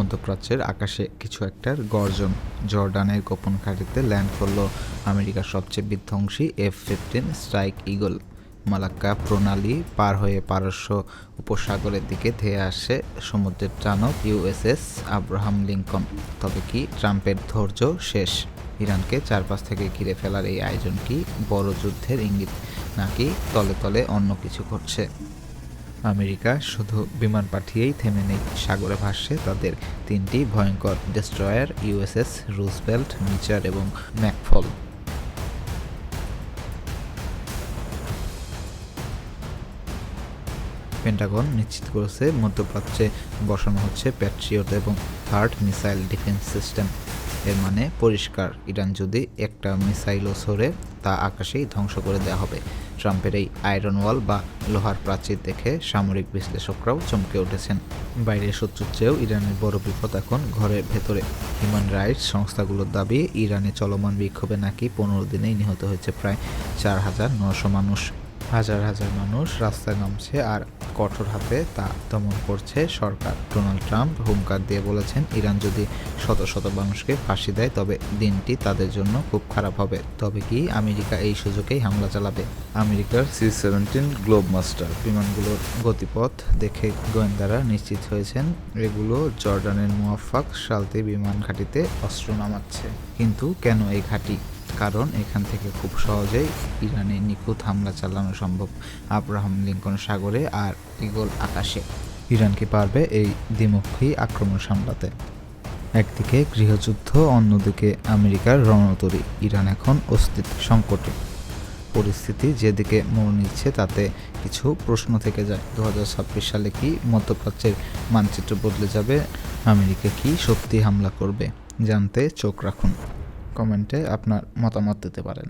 মধ্যপ্রাচ্যের আকাশে কিছু একটার গর্জন। জর্ডানের গোপন ঘাঁটিতে ল্যান্ড করলো আমেরিকার সবচেয়ে বিধ্বংসী F-15 স্ট্রাইক ঈগল। মালাক্কা প্রণালী পার হয়ে পারস্য উপসাগরের দিকে ধেয়ে আসে সমুদ্রের চানক USS আব্রাহাম লিঙ্কন। তবে কি ট্রাম্পের ধৈর্য শেষ? ইরানকে চারপাশ থেকে ঘিরে ফেলার এই আয়োজন কি বড় যুদ্ধের ইঙ্গিত, নাকি তলে তলে অন্য কিছু ঘটছে? আমেরিকা শুধু বিমান পাঠিয়েই থেমে নেই, সাগরে ভাসছে তাদের 3টি ভয়ঙ্কর ডেস্ট্রয়ার USS রুজভেল্ট, মিচার এবং ম্যাকফল। পেন্টাগন নিশ্চিত করেছে মধ্যপ্রাচ্যে বসানো হচ্ছে প্যাট্রিয়ট এবং থার্ড মিসাইল ডিফেন্স সিস্টেম। এর মানে পরিষ্কার, ইরান যদি একটা মিসাইলও ছোড়ে তা আকাশেই ধ্বংস করে দেওয়া হবে। ট্রাম্পের এই আয়রন ওয়াল বা লোহার প্রাচীর দেখে সামরিক বিশ্লেষকরাও চমকে উঠেছেন। বাইরের শত্রুর চেয়েও ইরানের বড় বিপদ এখন ঘরের ভেতরে। হিউম্যান রাইটস সংস্থাগুলোর দাবি, ইরানে চলমান বিক্ষোভে নাকি 15 দিনেই নিহত হয়েছে প্রায় 4,900 মানুষ। হাজার হাজার মানুষ রাস্তায় নামছে আর কঠোর হাতে তা দমন করছে সরকার। ডোনাল্ড ট্রাম্প হুঙ্কার দিয়ে বলেছেন, ইরান যদি শত শত মানুষকে ফাঁসি দেয় তবে দিনটি তাদের জন্য খুব খারাপ হবে। তবে কি আমেরিকা এই সুযোগেই হামলা চালাবে? আমেরিকার C-17 গ্লোবমাস্টার বিমানগুলোর গতিপথ দেখে গোয়েন্দারা নিশ্চিত হয়েছেন এগুলো জর্ডানের মুওয়াফাক সালতি বিমান ঘাঁটিতে অস্ত্র নামাচ্ছে। কিন্তু কেন এই ঘাঁটি? কারণ এখান থেকে খুব সহজেই ইরানে নিখুঁত হামলা চালানো সম্ভব। আব্রাহাম লিঙ্কন সাগরে আর ঈগল আকাশে। ইরান কি পারবে এই দ্বিমুখী আক্রমণ সামলাতে? একদিকে গৃহযুদ্ধ, অন্যদিকে আমেরিকার রণতরী। ইরান এখন অস্তিত্ব সংকটে। পরিস্থিতি যেদিকে মোড় নিচ্ছে তাতে কিছু প্রশ্ন থেকে যায়। 2026 সালে কি মধ্যপ্রাচ্যের মানচিত্র বদলে যাবে? আমেরিকা কি সত্যি হামলা করবে? জানতে চোখ রাখুন। কমেন্টে আপনার মতামত দিতে পারেন।